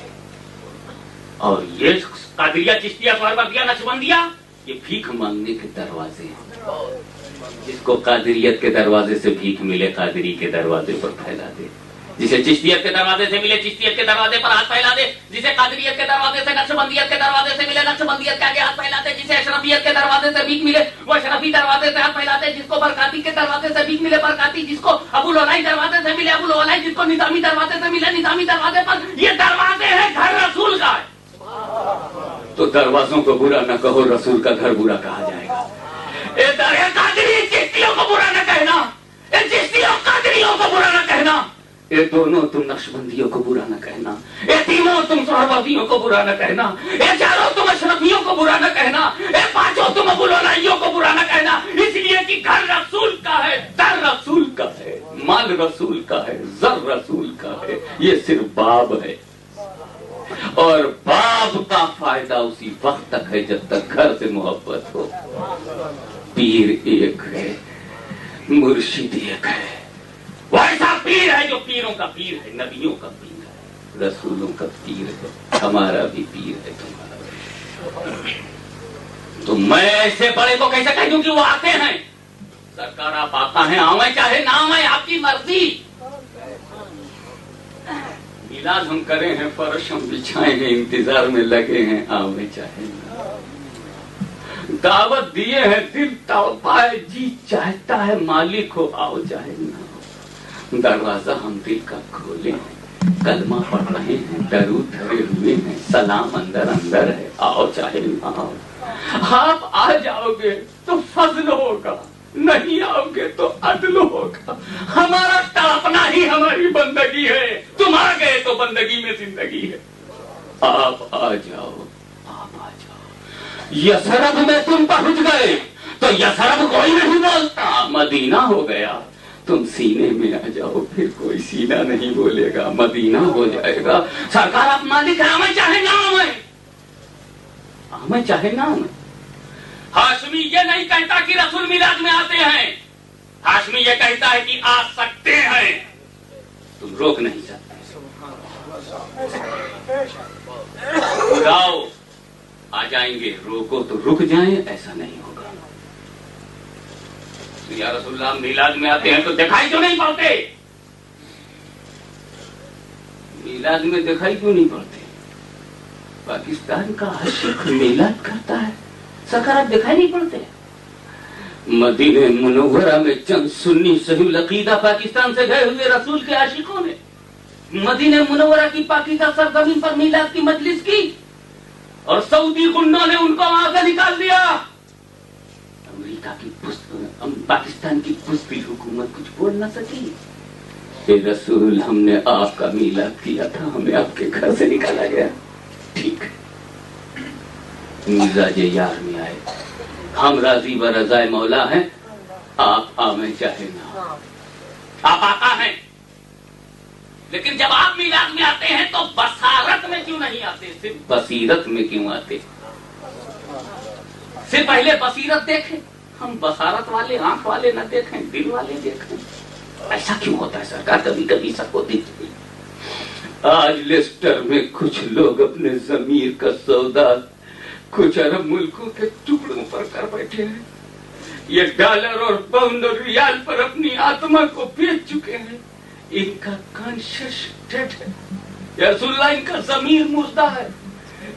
S1: और ये कादरिया, चिश्तिया, सहरवर्दिया, नक्शबंदिया, ये भीख मांगने के दरवाजे हैं। जिसको कादरियत के दरवाजे से भीख मिले, कादरी के दरवाजे पर फैला दे। जिसे चिश्तियत के दरवाजे से मिले, चिश्तियत के दरवाजे पर हाथ फैला दे। जिसे कादरियत के दरवाजे से, नक्शबंदियत के दरवाजे से मिले, नक्शबंदियत के आगे हाथ फैला दे। जिसे अशरफियत के दरवाजे से भीख मिले, वो अशरफी दरवाजे से हाथ फैला दे। जिसको बरकाती के दरवाजे से भीख मिले, बरकाती। जिसको अबुल ओलाई दरवाजे से मिले, अबुल ओलाई। जिसको निजामी दरवाजे से मिले, निजामी दरवाजे पर। ये दरवाजे हैं घर रसूल का है। तो दरवाजों को बुरा न कहो, रसूल का घर बुरा कहा जाएगा। कादरी चिश्तियों को बुरा न कहना, चिश्तियों कादरियों को बुरा न कहना। ये दोनों तुम नक्शबंदियों को बुरा न कहना, ये तीनों तुम सहरवर्दियों को बुरा न कहना, ये चारों तुम अशरफियों को बुरा न कहना, ये पांचों तुम अबुल ओलाइयों को बुरा न कहना। इसलिए कि घर रसूल का है, दर रसूल का है, माल रसूल का है, जर रसूल का है। ये सिर्फ बाब है, और बाब का फायदा उसी वक्त तक है जब तक घर से मोहब्बत हो। पीर एक है, मुर्शिद एक है। वो ऐसा पीर है जो पीरों का पीर है, नबियों का पीर है, रसूलों का पीर है। हमारा भी पीर है, तुम्हारा भी। तो मैं ऐसे बड़े को कैसे कह दूं कि वो आते हैं? सरकार आप आता है, आवे चाहे ना आवे, आपकी मर्जी। मिलाद हम करे हैं, फर्श हम बिछाए हैं, इंतजार में लगे हैं, आवे चाहे ना। दावत दिए हैं, दिल तड़पाए, जी चाहता है मालिक हो, आओ चाहे ना। दरवाजा हम दिल का खोले हैं, कलमा पढ़ रहे हैं, दरूद धरे हुए हैं, सलाम अंदर अंदर है, आओ चाहे ना आओ। आप आ जाओगे तो फजल होगा, नहीं आओगे तो अदल होगा। हमारा तड़पना ही हमारी बंदगी है, तुम आ गए तो बंदगी में जिंदगी है। आप आ जाओ, आप आ जाओ। यसरब में तुम पहुंच गए तो यसरब कोई नहीं बोलता, मदीना हो गया। तुम सीने में आ जाओ, फिर कोई सीना नहीं बोलेगा, मदीना हो जाएगा। सरकार आप मालिक है, हमें चाहे ना हमें, हमें चाहे ना हमें। हाशमी ये नहीं कहता कि रसूल मिलाद में आते हैं, हाशमी ये कहता है कि आ सकते हैं, तुम रोक नहीं सकते। बुलाओ आ जाएंगे, रोको तो रुक जाएं, ऐसा नहीं होगा। या रसूलुल्लाह मिलाद में आते हैं तो दिखाई क्यों नहीं पड़ते? मिलाद में दिखाई क्यों नहीं पड़ते? पाकिस्तान का आशिक मिलाद करता है, सरकार आप दिखाई नहीं पड़ते? मदीने मुनव्वरा में चंद सुन्नी सही अकीदा पाकिस्तान से गए हुए रसूल के आशिकों ने मदीने मुनव्वरा की पाकिस्तान सरजमीन पर मिलाद की मजलिस की, और सऊदी गुंडों ने उनको वहां से निकाल दिया। अमेरिका की पाकिस्तान की पुष्पिल हुकूमत कुछ बोल न सकी। रसूल हमने आपका मिलाद किया था, हमें आपके घर से निकाला गया। मिजाज यार में आए। हम राजी व रजाए मौला हैं, आप हमें चाहे ना। आप आका हैं, लेकिन जब आप मिलाद में आते हैं तो बसारत में क्यों नहीं आते, सिर्फ बसीरत में क्यों आते? सिर्फ पहले बसीरत देखें, हम बसारत वाले, आंख वाले न देखें, दिल वाले देखें। ऐसा क्यों होता है सरकार? कभी कभी सबको दिखती। आज लेस्टर में कुछ लोग अपने जमीर का सौदा कुछ अरब मुल्कों के टुकड़ों पर कर बैठे हैं। ये डॉलर और पाउंड और रियाल पर अपनी आत्मा को बेच चुके हैं। इनका कॉन्शियस डेड है या रसूलुल्लाह, इनका जमीर मुर्दा है।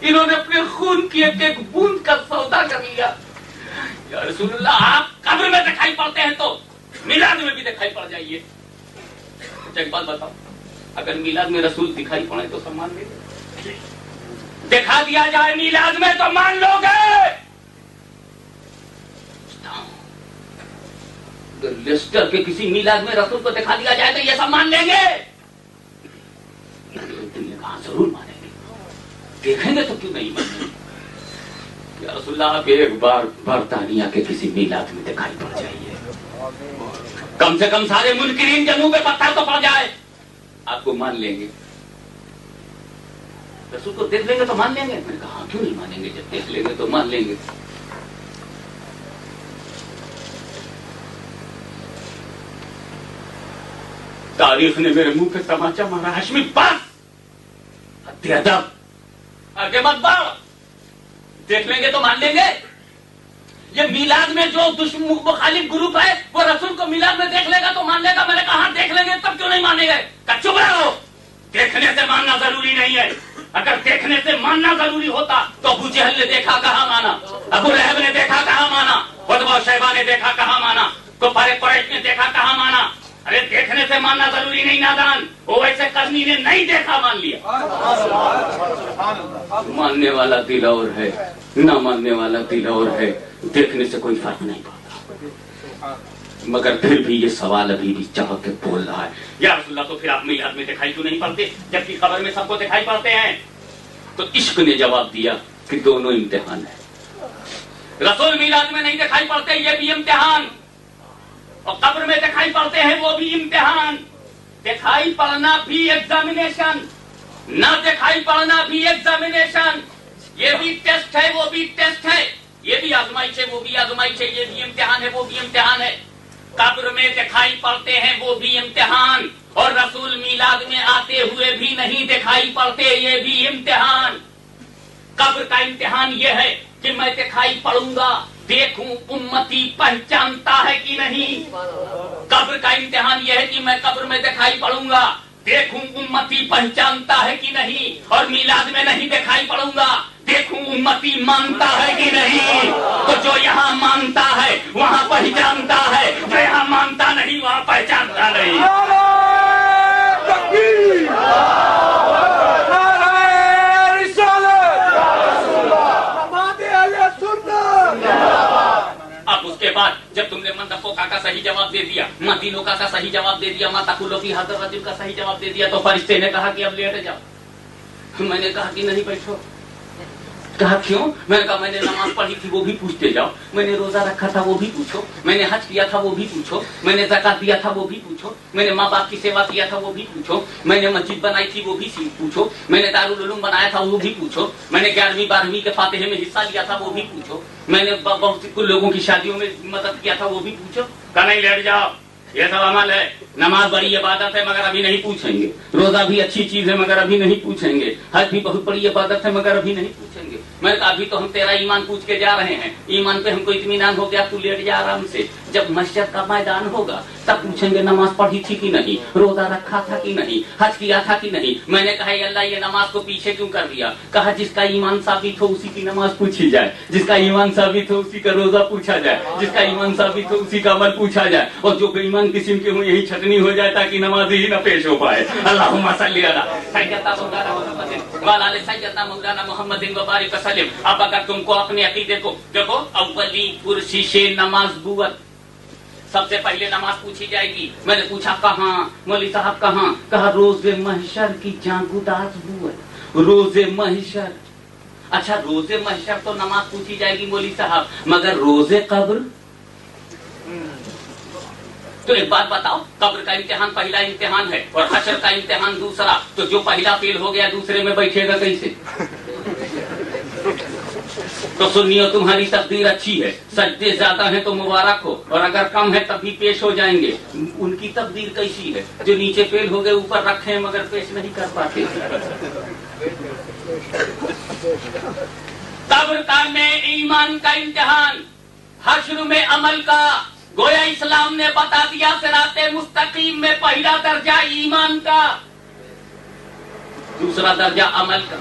S1: इन्होंने अपने खून की एक एक बूंद का सौदा कर लिया। या रसूलुल्लाह, आप कब्र में दिखाई पड़ते हैं तो मिलाद में भी दिखाई पड़ जाइए। एक बात बताओ, अगर मिलाद में रसूल दिखाई पड़े तो सम्मान लेंगे? दिखा दिया जाए मिलाद में तो मान लोगे? लेस्टर के किसी मिलाद में रसूल को दिखा दिया जाए तो ये सब मान लेंगे? तुमने कहा जरूर मानेंगे। देखेंगे तो क्यों नहीं मानेंगे? या रसूलुल्लाह, आप एक बार बरतानिया के किसी मिलाद में दिखाई पड़ जाइए, कम से कम सारे मुनकिरीन के मुंह पे पत्थर तो पड़ जाए, आपको मान लेंगे। रसूल को देख लेंगे तो मान लेंगे? मैंने कहा क्यों नहीं मानेंगे, जब देख लेंगे तो मान लेंगे। तारीख ने मेरे मुंह पे तमाचा मारा। हाशमी बस, अदब, आगे मत बढ़, देख लेंगे तो मान लेंगे। ये मिलाद में जो मुखालिफ ग्रुप है वो रसूल को मिलाद में देख लेगा तो मान लेगा। मैंने कहा देख लेंगे तब क्यों नहीं मानेंगे? चुप रहो, देखने से मानना जरूरी नहीं है। अगर देखने से मानना जरूरी होता तो अबू जहल ने देखा कहाँ माना, अबू लहब ने देखा कहाँ माना, उतबा शैबा ने देखा कहाँ माना, कुफार कुरैश ने देखा कहाँ माना। अरे देखने से मानना जरूरी नहीं नादान, वो वैसे करनी ने नहीं देखा मान लिया। मानने वाला दिल और है, ना मानने वाला दिल और है। देखने से कोई फर्क नहीं पड़ता। मगर फिर भी ये सवाल अभी भी चाह के बोल रहा है, या रसूलुल्लाह, तो फिर आप मिलाद में दिखाई क्यों नहीं पड़ते जबकि खबर में सबको दिखाई पड़ते हैं? तो इश्क ने जवाब दिया कि दोनों इम्तिहान है। रसूल मिलाद में नहीं दिखाई पड़ते, ये भी इम्तिहान, और कब्र में दिखाई पड़ते हैं, वो भी इम्तिहान। दिखाई पड़ना भी एग्जामिनेशन, ना दिखाई पड़ना भी एग्जामिनेशन। ये भी टेस्ट है, वो भी टेस्ट है। ये भी आजमाइश है, वो भी आजमाइश है। ये भी इम्तिहान है, वो भी इम्तिहान है। कब्र में दिखाई पड़ते हैं, वो भी इम्तिहान, और रसूल मिलाद में आते हुए भी नहीं दिखाई पड़ते, ये भी इम्तिहान। कब्र का इम्तिहान ये है कि मैं दिखाई पड़ूंगा, देखूं उम्मती पहचानता है कि नहीं। कब्र का इम्तिहान यह है कि मैं कब्र में दिखाई पड़ूंगा, देखूं उम्मती पहचानता है कि नहीं। और मिलाद में नहीं दिखाई पड़ूंगा, देखूं उम्मती मानता है कि नहीं। तो जो यहाँ मानता है वहाँ पहचानता है, जो यहाँ मानता नहीं वहाँ पहचानता नहीं। अब उसके बाद जब तुमने मंदफोका का सही जवाब दे दिया, मदीनोका का सही जवाब दे दिया, माताकुलोफी हजर रजुल का सही जवाब दे दिया, तो फरिश्ते ने कहा कि अब लेट जाओ। मैंने कहा कि नहीं बैठो। कहा क्यों? मैंने कहा मैंने नमाज पढ़ी थी, वो भी पूछते जाओ। मैंने रोजा रखा था, वो भी पूछो। मैंने हज किया था, वो भी पूछो। मैंने ज़कात दिया था, वो भी पूछो। मैंने माँ बाप की सेवा किया था, वो भी पूछो। मैंने मस्जिद बनाई थी, वो भी पूछो। मैंने दारुल उलूम बनाया था, वो भी पूछो। मैंने 11वीं 12वीं के फातिहे में हिस्सा लिया था, वो भी पूछो। मैंने बहुत कुछ लोगों की शादियों में मदद किया था, वो भी पूछो। कहा नहीं लेट जाओ, ये सब अमल है। नमाज बड़ी इबादत है मगर अभी नहीं पूछेंगे। रोजा भी अच्छी चीज है मगर अभी नहीं पूछेंगे। हज भी बहुत बड़ी इबादत है मगर अभी नहीं पूछेंगे। मैं अभी तो हम तेरा ईमान पूछ के जा रहे हैं, ईमान पे हमको इत्मीनान हो गया, तू लेट जा आराम से। जब मस्जिद का मैदान होगा तब पूछेंगे नमाज पढ़ी थी कि नहीं, रोजा रखा था कि नहीं, हज किया था कि नहीं। मैंने कहा अल्लाह ये नमाज को पीछे क्यों कर दिया? कहा जिसका ईमान साबित हो उसी की नमाज पूछी जाए, जिसका ईमान साबित हो उसी का रोजा पूछा जाए, जिसका ईमान साबित हो उसी का अमल पूछा जाए, और जो बेईमान किस्म के हो यही छटनी हो जाए ताकि नमाज ही न पेश हो पाए। अल्लाहुम्मा सल्ली अला सय्यदना मौलाना मुहम्मद व अला सय्यदना मौलाना मुहम्मद व बारिक वसल्लिम। अब अगर तुमको अपने अकीदे को देखो, अव्वली पुरशिशे नमाज बुवत, सबसे पहले नमाज पूछी जाएगी। मैंने पूछा कहाँ? मौलवी साहब कहाँ? कहा रोजे महशर की जागुदास बुवत, रोजे महशर। अच्छा रोजे महशर तो नमाज पूछी जाएगी मौली साहब, मगर रोजे कब्र? तो एक बात बताओ, कब्र का इम्तिहान पहला इम्तिहान है और हशर का इम्तिहान दूसरा, तो जो पहला फेल हो गया दूसरे में बैठेगा कैसे? तो सुनियो, तुम्हारी तकदीर अच्छी है, सजदे ज्यादा है तो मुबारक हो, और अगर कम है तब भी पेश हो जाएंगे। उनकी तकदीर कैसी है जो नीचे फेल हो गए, ऊपर रखे मगर पेश नहीं कर पाते। कब्र में ईमान का इम्तिहान, हश्र में अमल का। गोया इस्लाम ने बता दिया सिराते मुस्तकीम में पहला दर्जा ईमान का, दूसरा दर्जा अमल का।